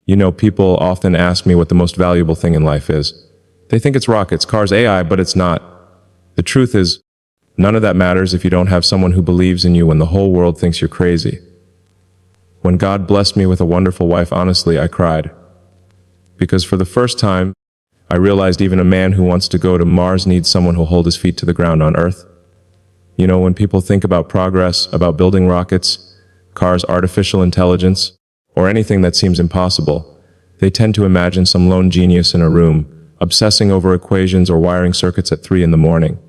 People often ask me what the most valuable thing in life is. They think it's rockets, cars, AI, but it's not. The truth is, none of that matters if you don't have someone who believes in you when the whole world thinks you're crazy. When God blessed me with a wonderful wife, honestly, I cried. Because for the first time, I realized even a man who wants to go to Mars needs someone who'll hold his feet to the ground on Earth. When people think about progress, about building rockets, cars, artificial intelligence, or anything that seems impossible, they tend to imagine some lone genius in a room, obsessing over equations or wiring circuits at 3 a.m.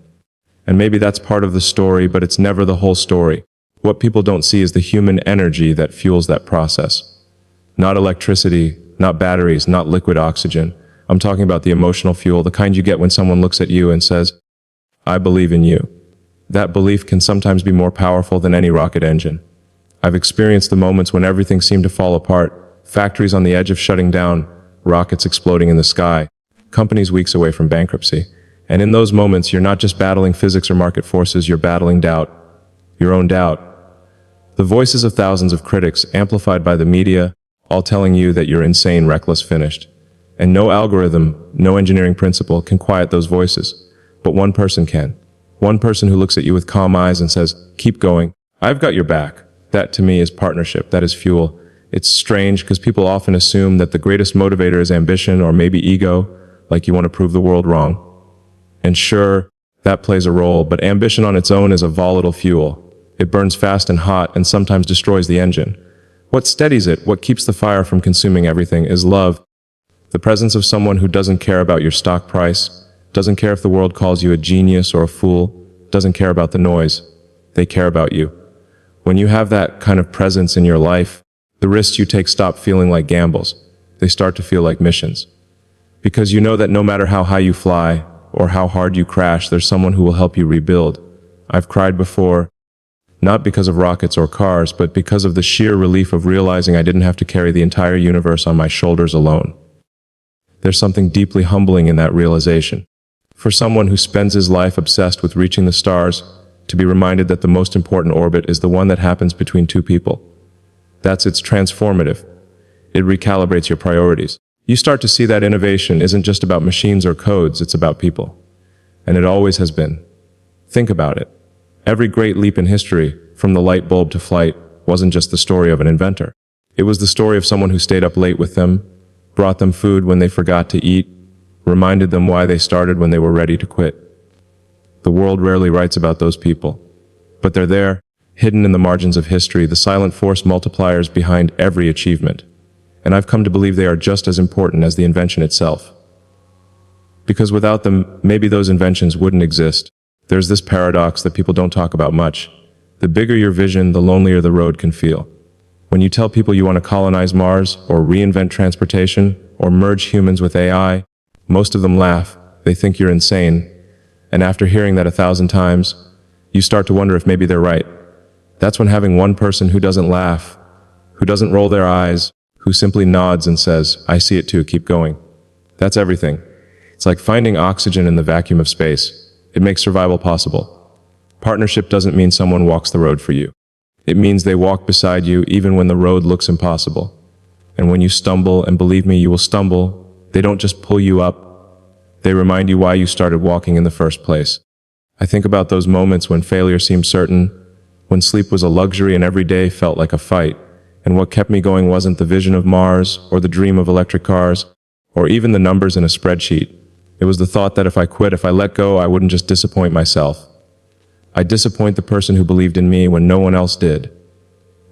And maybe that's part of the story, but it's never the whole story. What people don't see is the human energy that fuels that process. Not electricity, not batteries, not liquid oxygen. I'm talking about the emotional fuel, the kind you get when someone looks at you and says, "I believe in you." That belief can sometimes be more powerful than any rocket engine. I've experienced the moments when everything seemed to fall apart, factories on the edge of shutting down, rockets exploding in the sky, companies weeks away from bankruptcy. And in those moments, you're not just battling physics or market forces, you're battling doubt, your own doubt. The voices of thousands of critics, amplified by the media, all telling you that you're insane, reckless, finished. And no algorithm, no engineering principle can quiet those voices. But one person can. One person who looks at you with calm eyes and says, "Keep going. I've got your back." That to me is partnership. That is fuel. It's strange because people often assume that the greatest motivator is ambition or maybe ego, like you want to prove the world wrong. And sure, that plays a role, but ambition on its own is a volatile fuel. It burns fast and hot and sometimes destroys the engine. What steadies it, what keeps the fire from consuming everything, is love. The presence of someone who doesn't care about your stock price, doesn't care if the world calls you a genius or a fool, doesn't care about the noise. They care about you. When you have that kind of presence in your life, the risks you take stop feeling like gambles. They start to feel like missions. Because you know that no matter how high you fly or how hard you crash, there's someone who will help you rebuild. I've cried before, not because of rockets or cars, but because of the sheer relief of realizing I didn't have to carry the entire universe on my shoulders alone. There's something deeply humbling in that realization. For someone who spends his life obsessed with reaching the stars, to be reminded that the most important orbit is the one that happens between two people. It's transformative. It recalibrates your priorities. You start to see that innovation isn't just about machines or codes, it's about people. And it always has been. Think about it. Every great leap in history, from the light bulb to flight, wasn't just the story of an inventor. It was the story of someone who stayed up late with them, brought them food when they forgot to eat, reminded them why they started when they were ready to quit. The world rarely writes about those people, but they're there, hidden in the margins of history, the silent force multipliers behind every achievement. And I've come to believe they are just as important as the invention itself. Because without them, maybe those inventions wouldn't exist. There's this paradox that people don't talk about much. The bigger your vision, the lonelier the road can feel. When you tell people you want to colonize Mars, or reinvent transportation, or merge humans with AI, most of them laugh. They think you're insane. And after hearing that 1,000 times, you start to wonder if maybe they're right. That's when having one person who doesn't laugh, who doesn't roll their eyes, who simply nods and says, "I see it too, keep going." That's everything. It's like finding oxygen in the vacuum of space. It makes survival possible. Partnership doesn't mean someone walks the road for you. It means they walk beside you even when the road looks impossible. And when you stumble, and believe me, you will stumble, they don't just pull you up. They remind you why you started walking in the first place. I think about those moments when failure seemed certain, when sleep was a luxury and every day felt like a fight. And what kept me going wasn't the vision of Mars, or the dream of electric cars, or even the numbers in a spreadsheet. It was the thought that if I quit, if I let go, I wouldn't just disappoint myself. I'd disappoint the person who believed in me when no one else did.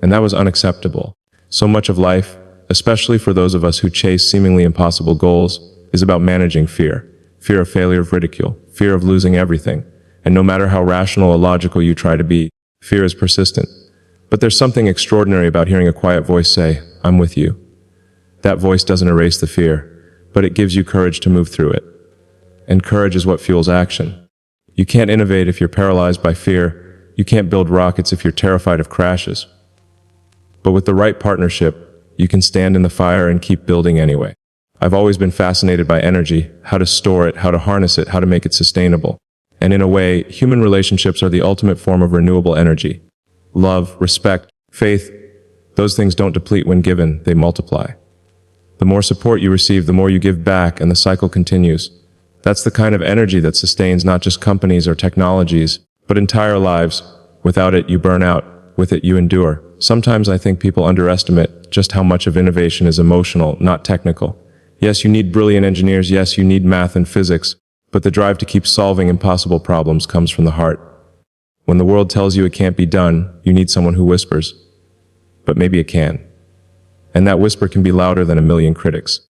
And that was unacceptable. So much of life, especially for those of us who chase seemingly impossible goals, is about managing fear. Fear of failure, of ridicule, fear of losing everything. And no matter how rational or logical you try to be, fear is persistent. But there's something extraordinary about hearing a quiet voice say, "I'm with you." That voice doesn't erase the fear, but it gives you courage to move through it. And courage is what fuels action. You can't innovate if you're paralyzed by fear. You can't build rockets if you're terrified of crashes. But with the right partnership, you can stand in the fire and keep building anyway. I've always been fascinated by energy, how to store it, how to harness it, how to make it sustainable. And in a way, human relationships are the ultimate form of renewable energy. Love, respect, faith, those things don't deplete when given, they multiply. The more support you receive, the more you give back, and the cycle continues. That's the kind of energy that sustains not just companies or technologies, but entire lives. Without it, you burn out. With it, you endure. Sometimes I think people underestimate just how much of innovation is emotional, not technical. Yes, you need brilliant engineers. Yes, you need math and physics. But the drive to keep solving impossible problems comes from the heart. When the world tells you it can't be done, you need someone who whispers. But maybe it can. And that whisper can be louder than a million critics.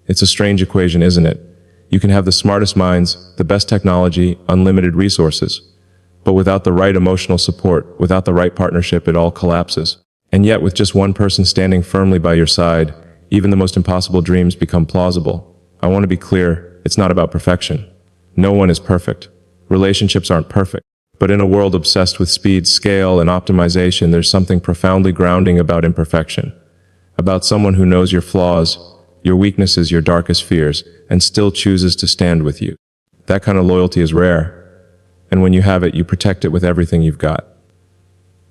It's a strange equation, isn't it? You can have the smartest minds, the best technology, unlimited resources. But without the right emotional support, without the right partnership, it all collapses. And yet, with just one person standing firmly by your side, even the most impossible dreams become plausible. I want to be clear, it's not about perfection. No one is perfect. Relationships aren't perfect. But in a world obsessed with speed, scale, and optimization, there's something profoundly grounding about imperfection. About someone who knows your flaws, your weaknesses, your darkest fears, and still chooses to stand with you. That kind of loyalty is rare. And when you have it, you protect it with everything you've got.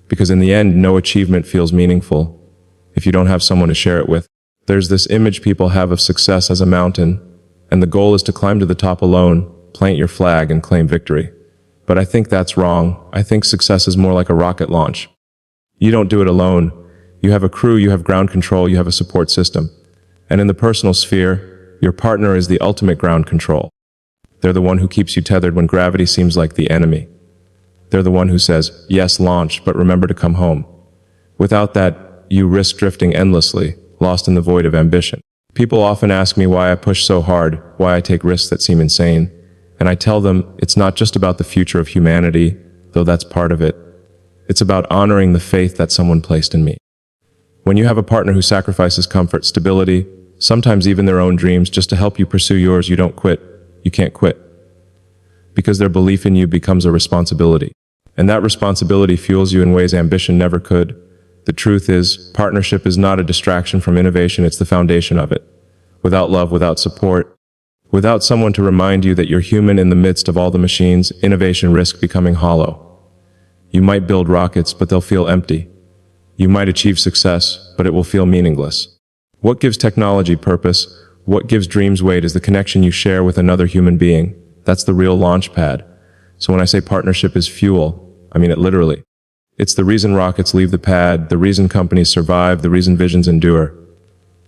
Because in the end, no achievement feels meaningful if you don't have someone to share it with. There's this image people have of success as a mountain, and the goal is to climb to the top alone, plant your flag, and claim victory. But I think that's wrong. I think success is more like a rocket launch. You don't do it alone. You have a crew, you have ground control, you have a support system. And in the personal sphere, your partner is the ultimate ground control. They're the one who keeps you tethered when gravity seems like the enemy. They're the one who says, yes, launch, but remember to come home. Without that, you risk drifting endlessly, lost in the void of ambition. People often ask me why I push so hard, why I take risks that seem insane. And I tell them it's not just about the future of humanity, though that's part of it. It's about honoring the faith that someone placed in me. When you have a partner who sacrifices comfort, stability, sometimes even their own dreams just to help you pursue yours, you don't quit. You can't quit. Because their belief in you becomes a responsibility. And that responsibility fuels you in ways ambition never could. The truth is, partnership is not a distraction from innovation, it's the foundation of it. Without love, without support, without someone to remind you that you're human in the midst of all the machines, innovation risks becoming hollow. You might build rockets, but they'll feel empty. You might achieve success, but it will feel meaningless. What gives technology purpose? What gives dreams weight is the connection you share with another human being. That's the real launch pad. So when I say partnership is fuel, I mean it literally. It's the reason rockets leave the pad, the reason companies survive, the reason visions endure.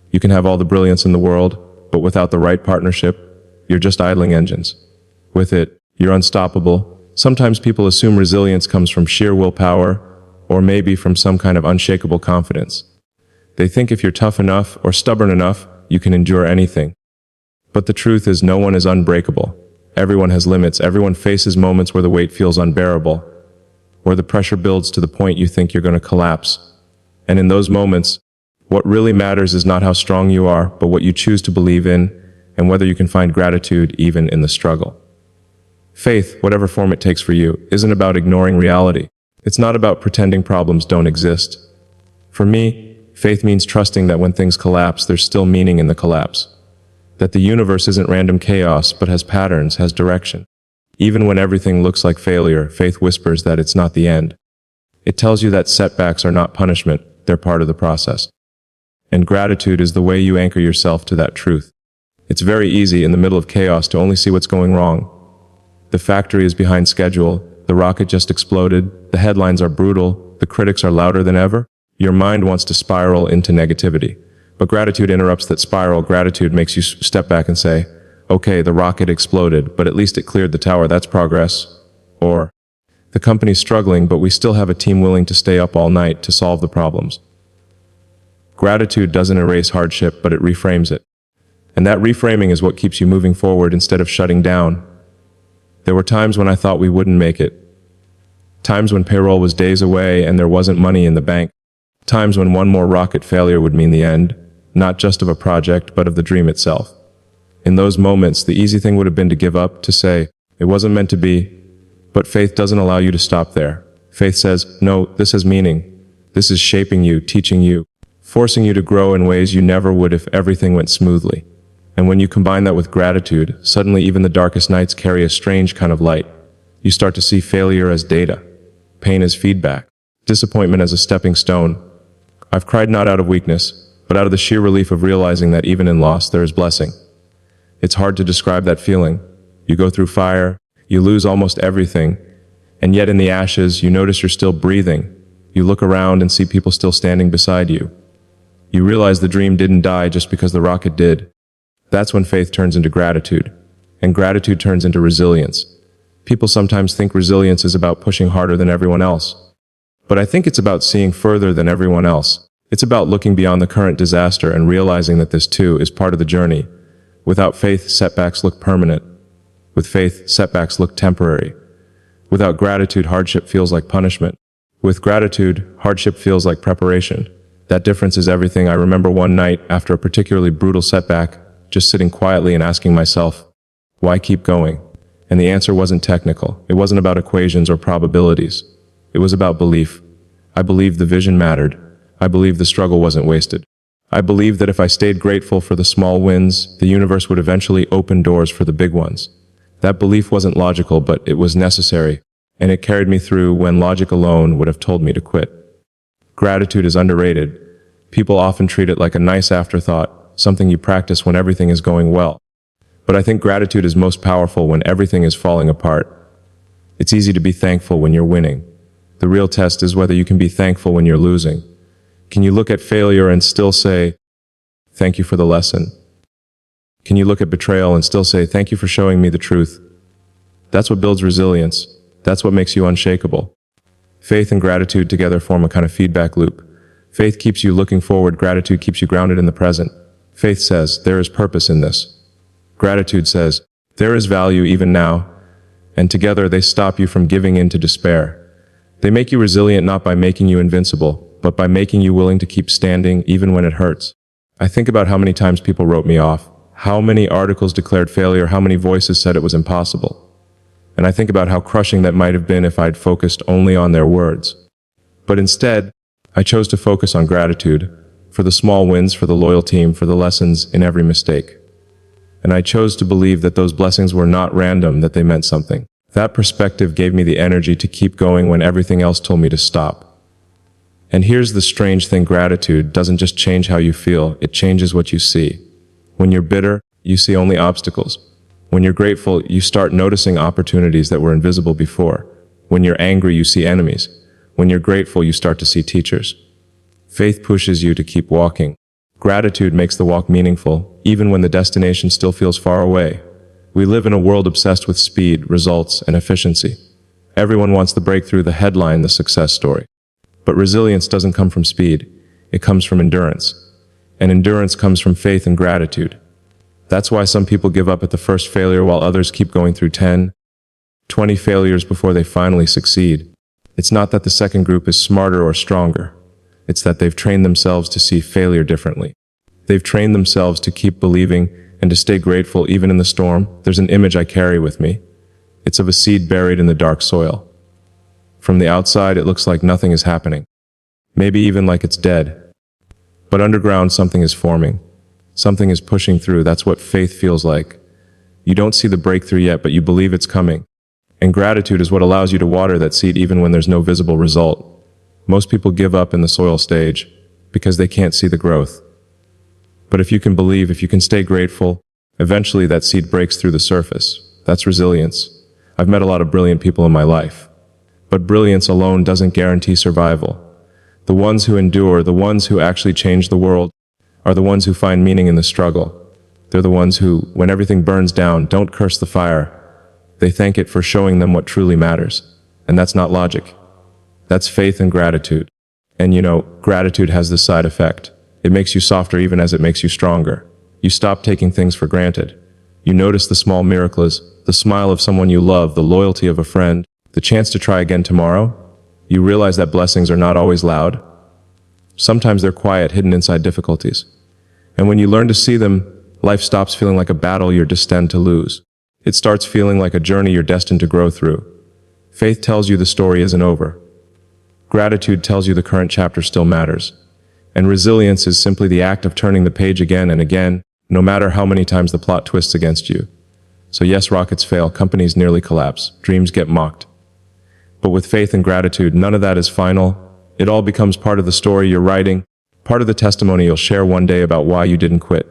You can have all the brilliance in the world, but without the right partnership, you're just idling engines. With it, you're unstoppable. Sometimes people assume resilience comes from sheer willpower, or maybe from some kind of unshakable confidence. They think if you're tough enough or stubborn enough, you can endure anything. But the truth is no one is unbreakable. Everyone has limits. Everyone faces moments where the weight feels unbearable, where the pressure builds to the point you think you're going to collapse. And in those moments, what really matters is not how strong you are, but what you choose to believe in, and whether you can find gratitude even in the struggle. Faith, whatever form it takes for you, isn't about ignoring reality. It's not about pretending problems don't exist. For me, faith means trusting that when things collapse, there's still meaning in the collapse. That the universe isn't random chaos, but has patterns, has direction. Even when everything looks like failure, faith whispers that it's not the end. It tells you that setbacks are not punishment, they're part of the process. And gratitude is the way you anchor yourself to that truth. It's very easy in the middle of chaos to only see what's going wrong. The factory is behind schedule, the rocket just exploded, the headlines are brutal, the critics are louder than ever. Your mind wants to spiral into negativity. But gratitude interrupts that spiral. Gratitude makes you step back and say, okay, the rocket exploded, but at least it cleared the tower, that's progress. Or, the company's struggling, but we still have a team willing to stay up all night to solve the problems. Gratitude doesn't erase hardship, but it reframes it. And that reframing is what keeps you moving forward instead of shutting down. There were times when I thought we wouldn't make it. Times when payroll was days away and there wasn't money in the bank. Times when one more rocket failure would mean the end, not just of a project, but of the dream itself. In those moments, the easy thing would have been to give up, to say, it wasn't meant to be. But faith doesn't allow you to stop there. Faith says, no, this has meaning. This is shaping you, teaching you, forcing you to grow in ways you never would if everything went smoothly. And when you combine that with gratitude, suddenly even the darkest nights carry a strange kind of light. You start to see failure as data, pain as feedback, disappointment as a stepping stone. I've cried not out of weakness, but out of the sheer relief of realizing that even in loss there is blessing. It's hard to describe that feeling. You go through fire, you lose almost everything, and yet in the ashes you notice you're still breathing. You look around and see people still standing beside you. You realize the dream didn't die just because the rocket did. That's when faith turns into gratitude, and gratitude turns into resilience. People sometimes think resilience is about pushing harder than everyone else. But I think it's about seeing further than everyone else. It's about looking beyond the current disaster and realizing that this too is part of the journey. Without faith, setbacks look permanent. With faith, setbacks look temporary. Without gratitude, hardship feels like punishment. With gratitude, hardship feels like preparation. That difference is everything. I remember one night, after a particularly brutal setback, just sitting quietly and asking myself, why keep going? And the answer wasn't technical. It wasn't about equations or probabilities. It was about belief. I believed the vision mattered. I believed the struggle wasn't wasted. I believed that if I stayed grateful for the small wins, the universe would eventually open doors for the big ones. That belief wasn't logical, but it was necessary, and it carried me through when logic alone would have told me to quit. Gratitude is underrated. People often treat it like a nice afterthought, something you practice when everything is going well. But I think gratitude is most powerful when everything is falling apart. It's easy to be thankful when you're winning. The real test is whether you can be thankful when you're losing. Can you look at failure and still say, thank you for the lesson? Can you look at betrayal and still say, thank you for showing me the truth? That's what builds resilience. That's what makes you unshakable. Faith and gratitude together form a kind of feedback loop. Faith keeps you looking forward. Gratitude keeps you grounded in the present. Faith says, there is purpose in this. Gratitude says, there is value even now. And together they stop you from giving in to despair. They make you resilient not by making you invincible, but by making you willing to keep standing even when it hurts. I think about how many times people wrote me off, how many articles declared failure, how many voices said it was impossible. And I think about how crushing that might have been if I'd focused only on their words. But instead, I chose to focus on gratitude, for the small wins, for the loyal team, for the lessons in every mistake. And I chose to believe that those blessings were not random, that they meant something. That perspective gave me the energy to keep going when everything else told me to stop. And here's the strange thing, gratitude doesn't just change how you feel, it changes what you see. When you're bitter, you see only obstacles. When you're grateful, you start noticing opportunities that were invisible before. When you're angry, you see enemies. When you're grateful, you start to see teachers. Faith pushes you to keep walking. Gratitude makes the walk meaningful, even when the destination still feels far away. We live in a world obsessed with speed, results, and efficiency. Everyone wants the breakthrough, the headline, the success story. But resilience doesn't come from speed. It comes from endurance. And endurance comes from faith and gratitude. That's why some people give up at the first failure while others keep going through 10, 20 failures before they finally succeed. It's not that the second group is smarter or stronger. It's that they've trained themselves to see failure differently. They've trained themselves to keep believing and to stay grateful even in the storm. There's an image I carry with me. It's of a seed buried in the dark soil. From the outside, it looks like nothing is happening. Maybe even like it's dead. But underground, something is forming. Something is pushing through. That's what faith feels like. You don't see the breakthrough yet, but you believe it's coming. And gratitude is what allows you to water that seed even when there's no visible result. Most people give up in the soil stage because they can't see the growth. But if you can believe, if you can stay grateful, eventually that seed breaks through the surface. That's resilience. I've met a lot of brilliant people in my life. But brilliance alone doesn't guarantee survival. The ones who endure, the ones who actually change the world, are the ones who find meaning in the struggle. They're the ones who, when everything burns down, don't curse the fire. They thank it for showing them what truly matters. And that's not logic. That's faith and gratitude. And gratitude has this side effect. It makes you softer even as it makes you stronger. You stop taking things for granted. You notice the small miracles, the smile of someone you love, the loyalty of a friend, the chance to try again tomorrow. You realize that blessings are not always loud. Sometimes they're quiet, hidden inside difficulties. And when you learn to see them, life stops feeling like a battle you're destined to lose. It starts feeling like a journey you're destined to grow through. Faith tells you the story isn't over. Gratitude tells you the current chapter still matters. And resilience is simply the act of turning the page again and again, no matter how many times the plot twists against you. So yes, rockets fail, companies nearly collapse, dreams get mocked. But with faith and gratitude, none of that is final. It all becomes part of the story you're writing, Part of the testimony you'll share one day about why you didn't quit.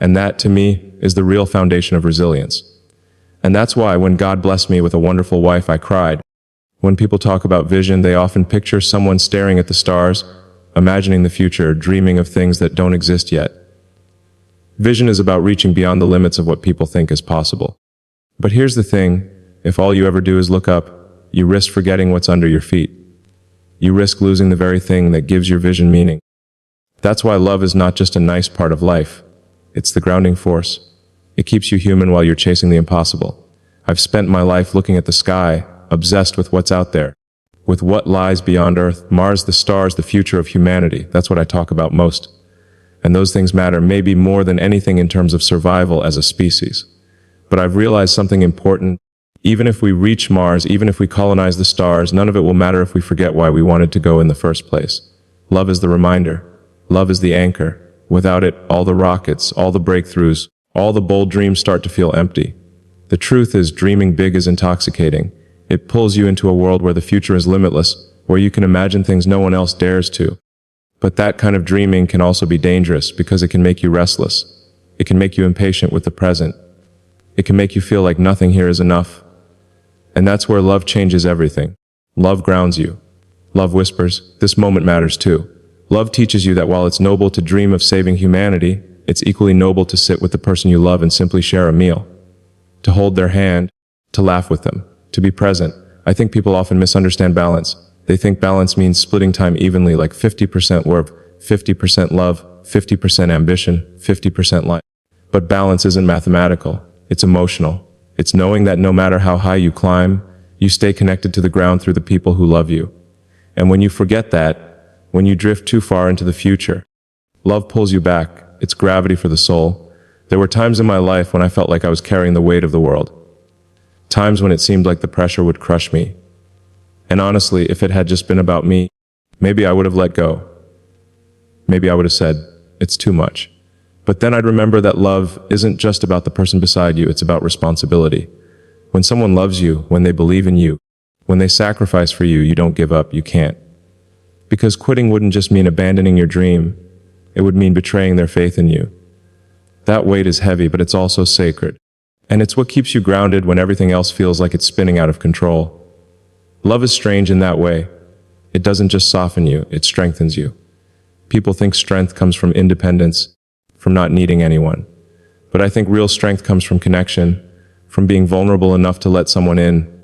And that, to me, is the real foundation of resilience. And that's why when God blessed me with a wonderful wife, I cried. When people talk about vision, they often picture someone staring at the stars, imagining the future, dreaming of things that don't exist yet. Vision is about reaching beyond the limits of what people think is possible. But here's the thing, if all you ever do is look up, you risk forgetting what's under your feet. You risk losing the very thing that gives your vision meaning. That's why love is not just a nice part of life. It's the grounding force. It keeps you human while you're chasing the impossible. I've spent my life looking at the sky, obsessed with what's out there, with what lies beyond Earth, Mars, the stars, the future of humanity. That's what I talk about most. And those things matter maybe more than anything in terms of survival as a species. But I've realized something important. Even if we reach Mars, even if we colonize the stars, none of it will matter if we forget why we wanted to go in the first place. Love is the reminder. Love is the anchor. Without it, all the rockets, all the breakthroughs, all the bold dreams start to feel empty. The truth is, dreaming big is intoxicating. It pulls you into a world where the future is limitless, where you can imagine things no one else dares to. But that kind of dreaming can also be dangerous because it can make you restless. It can make you impatient with the present. It can make you feel like nothing here is enough. And that's where love changes everything. Love grounds you. Love whispers, this moment matters too. Love teaches you that while it's noble to dream of saving humanity, it's equally noble to sit with the person you love and simply share a meal. To hold their hand, to laugh with them, to be present. I think people often misunderstand balance. They think balance means splitting time evenly, like 50% work, 50% love, 50% ambition, 50% life. But balance isn't mathematical. It's emotional. It's knowing that no matter how high you climb, you stay connected to the ground through the people who love you. And when you forget that, when you drift too far into the future, love pulls you back. It's gravity for the soul. There were times in my life when I felt like I was carrying the weight of the world. Times when it seemed like the pressure would crush me. And honestly, if it had just been about me, maybe I would have let go. Maybe I would have said, it's too much. But then I'd remember that love isn't just about the person beside you, it's about responsibility. When someone loves you, when they believe in you, when they sacrifice for you, you don't give up, you can't. Because quitting wouldn't just mean abandoning your dream, it would mean betraying their faith in you. That weight is heavy, but it's also sacred. And it's what keeps you grounded when everything else feels like it's spinning out of control. Love is strange in that way. It doesn't just soften you, it strengthens you. People think strength comes from independence, from not needing anyone. But I think real strength comes from connection, from being vulnerable enough to let someone in,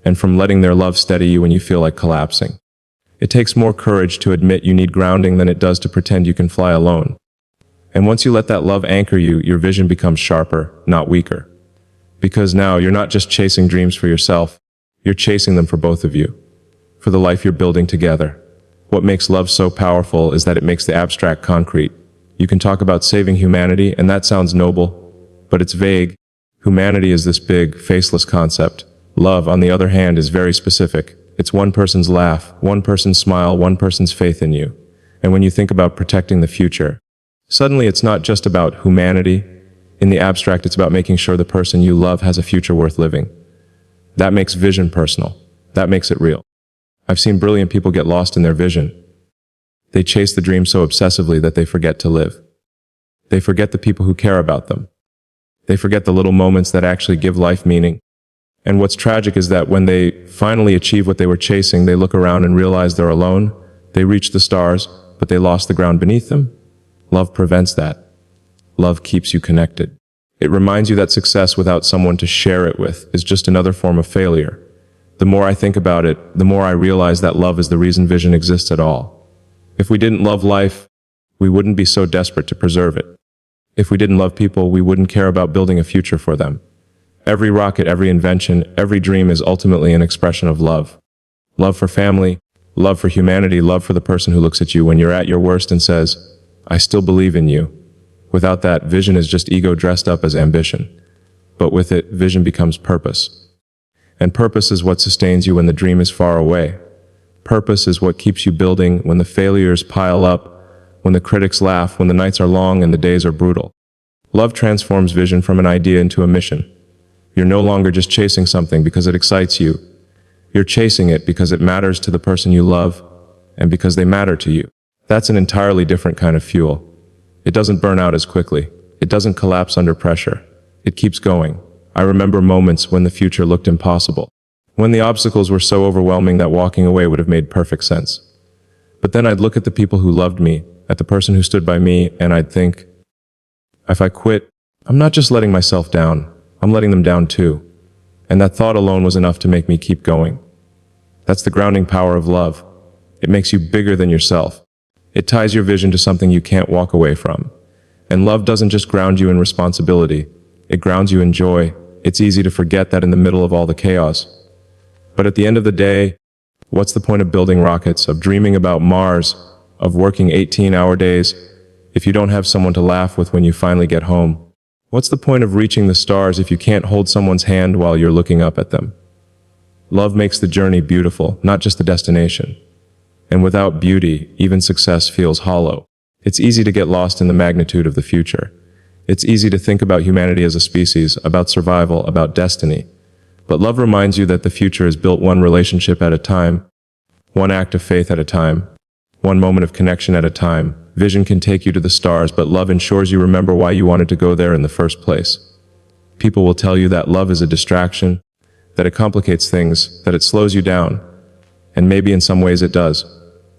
and from letting their love steady you when you feel like collapsing. It takes more courage to admit you need grounding than it does to pretend you can fly alone. And once you let that love anchor you, your vision becomes sharper, not weaker. Because now you're not just chasing dreams for yourself, you're chasing them for both of you, for the life you're building together. What makes love so powerful is that it makes the abstract concrete. You can talk about saving humanity, and that sounds noble, but it's vague. Humanity is this big, faceless concept. Love, on the other hand, is very specific. It's one person's laugh, one person's smile, one person's faith in you. And when you think about protecting the future, suddenly it's not just about humanity. In the abstract, it's about making sure the person you love has a future worth living. That makes vision personal. That makes it real. I've seen brilliant people get lost in their vision. They chase the dream so obsessively that they forget to live. They forget the people who care about them. They forget the little moments that actually give life meaning. And what's tragic is that when they finally achieve what they were chasing, they look around and realize they're alone. They reach the stars, but they lost the ground beneath them. Love prevents that. Love keeps you connected. It reminds you that success without someone to share it with is just another form of failure. The more I think about it, the more I realize that love is the reason vision exists at all. If we didn't love life, we wouldn't be so desperate to preserve it. If we didn't love people, we wouldn't care about building a future for them. Every rocket, every invention, every dream is ultimately an expression of love. Love for family, love for humanity, love for the person who looks at you when you're at your worst and says, I still believe in you. Without that, vision is just ego dressed up as ambition. But with it, vision becomes purpose. And purpose is what sustains you when the dream is far away. Purpose is what keeps you building when the failures pile up, when the critics laugh, when the nights are long and the days are brutal. Love transforms vision from an idea into a mission. You're no longer just chasing something because it excites you. You're chasing it because it matters to the person you love and because they matter to you. That's an entirely different kind of fuel. It doesn't burn out as quickly. It doesn't collapse under pressure. It keeps going. I remember moments when the future looked impossible, when the obstacles were so overwhelming that walking away would have made perfect sense. But then I'd look at the people who loved me, at the person who stood by me, and I'd think, if I quit, I'm not just letting myself down, I'm letting them down too. And that thought alone was enough to make me keep going. That's the grounding power of love. It makes you bigger than yourself. It ties your vision to something you can't walk away from. And love doesn't just ground you in responsibility, it grounds you in joy. It's easy to forget that in the middle of all the chaos. But at the end of the day, what's the point of building rockets, of dreaming about Mars, of working 18-hour days, if you don't have someone to laugh with when you finally get home? What's the point of reaching the stars if you can't hold someone's hand while you're looking up at them? Love makes the journey beautiful, not just the destination. And without beauty, even success feels hollow. It's easy to get lost in the magnitude of the future. It's easy to think about humanity as a species, about survival, about destiny. But love reminds you that the future is built one relationship at a time, one act of faith at a time, one moment of connection at a time. Vision can take you to the stars, but love ensures you remember why you wanted to go there in the first place. People will tell you that love is a distraction, that it complicates things, that it slows you down. And maybe in some ways it does.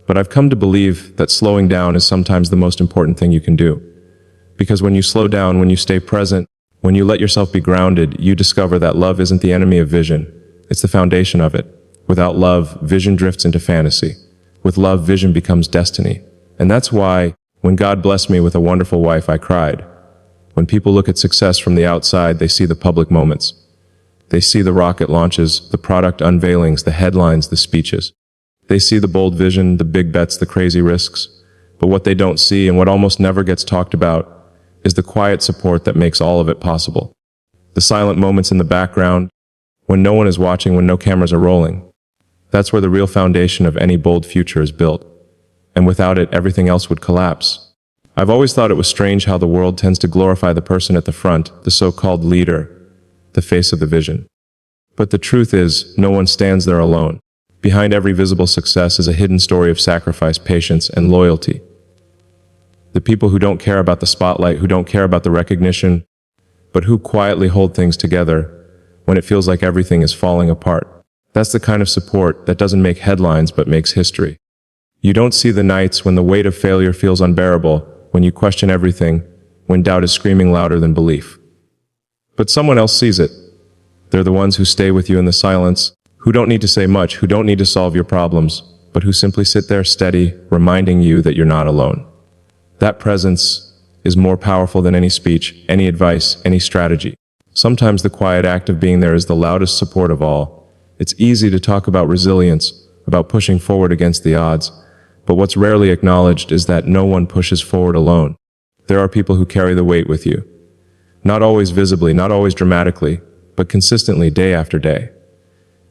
But I've come to believe that slowing down is sometimes the most important thing you can do. Because when you slow down, when you stay present, when you let yourself be grounded, you discover that love isn't the enemy of vision. It's the foundation of it. Without love, vision drifts into fantasy. With love, vision becomes destiny. And that's why, when God blessed me with a wonderful wife, I cried. When people look at success from the outside, they see the public moments. They see the rocket launches, the product unveilings, the headlines, the speeches. They see the bold vision, the big bets, the crazy risks. But what they don't see, and what almost never gets talked about, is the quiet support that makes all of it possible. The silent moments in the background, when no one is watching, when no cameras are rolling. That's where the real foundation of any bold future is built. And without it, everything else would collapse. I've always thought it was strange how the world tends to glorify the person at the front, the so-called leader, the face of the vision. But the truth is, no one stands there alone. Behind every visible success is a hidden story of sacrifice, patience, and loyalty. The people who don't care about the spotlight, who don't care about the recognition, but who quietly hold things together when it feels like everything is falling apart. That's the kind of support that doesn't make headlines but makes history. You don't see the nights when the weight of failure feels unbearable, when you question everything, when doubt is screaming louder than belief. But someone else sees it. They're the ones who stay with you in the silence, who don't need to say much, who don't need to solve your problems, but who simply sit there steady, reminding you that you're not alone. That presence is more powerful than any speech, any advice, any strategy. Sometimes the quiet act of being there is the loudest support of all. It's easy to talk about resilience, about pushing forward against the odds, but what's rarely acknowledged is that no one pushes forward alone. There are people who carry the weight with you. Not always visibly, not always dramatically, but consistently day after day.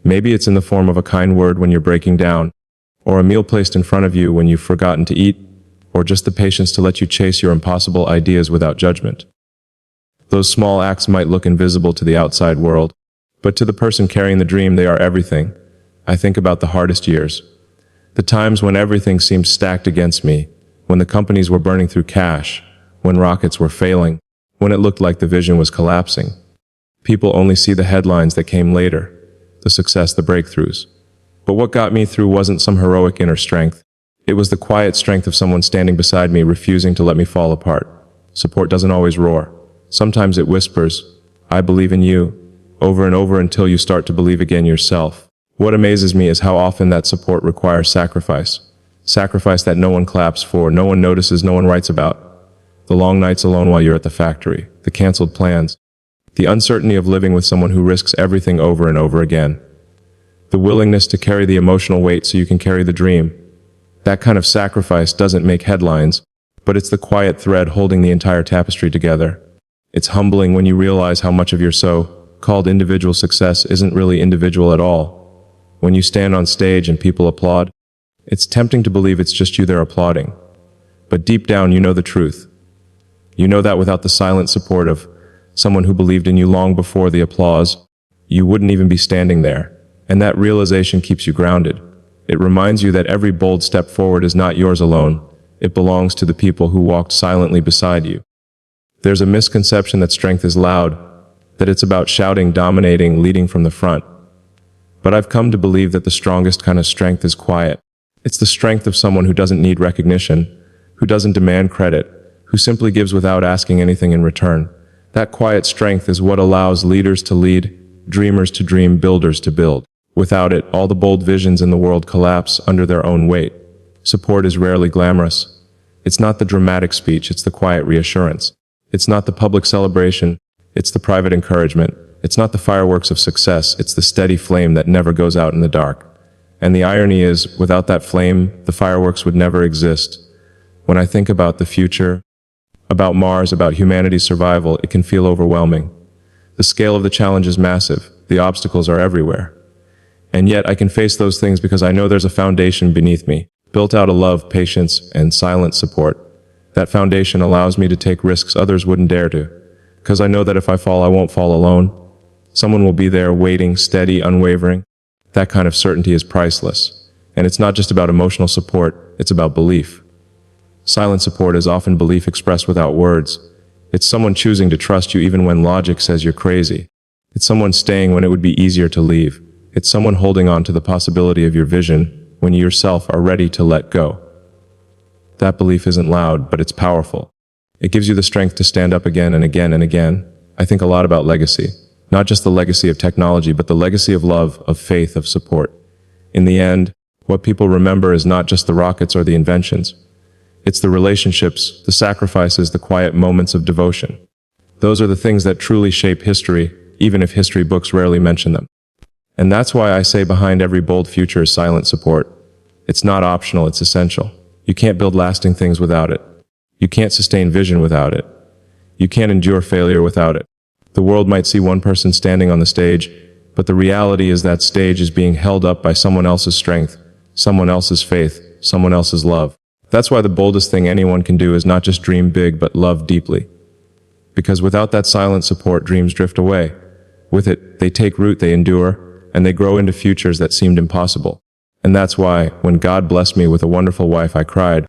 Maybe it's in the form of a kind word when you're breaking down, or a meal placed in front of you when you've forgotten to eat, or just the patience to let you chase your impossible ideas without judgment. Those small acts might look invisible to the outside world, but to the person carrying the dream, they are everything. I think about the hardest years. The times when everything seemed stacked against me, when the companies were burning through cash, when rockets were failing, when it looked like the vision was collapsing. People only see the headlines that came later, the success, the breakthroughs. But what got me through wasn't some heroic inner strength. It was the quiet strength of someone standing beside me, refusing to let me fall apart. Support doesn't always roar. Sometimes it whispers, "I believe in you," over and over until you start to believe again yourself. What amazes me is how often that support requires sacrifice. Sacrifice that no one claps for, no one notices, no one writes about. The long nights alone while you're at the factory, the canceled plans, the uncertainty of living with someone who risks everything over and over again. The willingness to carry the emotional weight so you can carry the dream. That kind of sacrifice doesn't make headlines, but it's the quiet thread holding the entire tapestry together. It's humbling when you realize how much of your so-called individual success isn't really individual at all. When you stand on stage and people applaud, it's tempting to believe it's just you they're applauding. But deep down, you know the truth. You know that without the silent support of someone who believed in you long before the applause, you wouldn't even be standing there. And that realization keeps you grounded. It reminds you that every bold step forward is not yours alone. It belongs to the people who walked silently beside you. There's a misconception that strength is loud, that it's about shouting, dominating, leading from the front. But I've come to believe that the strongest kind of strength is quiet. It's the strength of someone who doesn't need recognition, who doesn't demand credit, who simply gives without asking anything in return. That quiet strength is what allows leaders to lead, dreamers to dream, builders to build. Without it, all the bold visions in the world collapse under their own weight. Support is rarely glamorous. It's not the dramatic speech, it's the quiet reassurance. It's not the public celebration, it's the private encouragement. It's not the fireworks of success, it's the steady flame that never goes out in the dark. And the irony is, without that flame, the fireworks would never exist. When I think about the future, about Mars, about humanity's survival, it can feel overwhelming. The scale of the challenge is massive. The obstacles are everywhere. And yet I can face those things because I know there's a foundation beneath me, built out of love, patience, and silent support. That foundation allows me to take risks others wouldn't dare to. Because I know that if I fall, I won't fall alone. Someone will be there waiting, steady, unwavering. That kind of certainty is priceless. And it's not just about emotional support, it's about belief. Silent support is often belief expressed without words. It's someone choosing to trust you even when logic says you're crazy. It's someone staying when it would be easier to leave. It's someone holding on to the possibility of your vision when you yourself are ready to let go. That belief isn't loud, but it's powerful. It gives you the strength to stand up again and again and again. I think a lot about legacy. Not just the legacy of technology, but the legacy of love, of faith, of support. In the end, what people remember is not just the rockets or the inventions. It's the relationships, the sacrifices, the quiet moments of devotion. Those are the things that truly shape history, even if history books rarely mention them. And that's why I say behind every bold future is silent support. It's not optional, it's essential. You can't build lasting things without it. You can't sustain vision without it. You can't endure failure without it. The world might see one person standing on the stage, but the reality is that stage is being held up by someone else's strength, someone else's faith, someone else's love. That's why the boldest thing anyone can do is not just dream big, but love deeply. Because without that silent support, dreams drift away. With it, they take root, they endure, and they grow into futures that seemed impossible. And that's why, when God blessed me with a wonderful wife, I cried,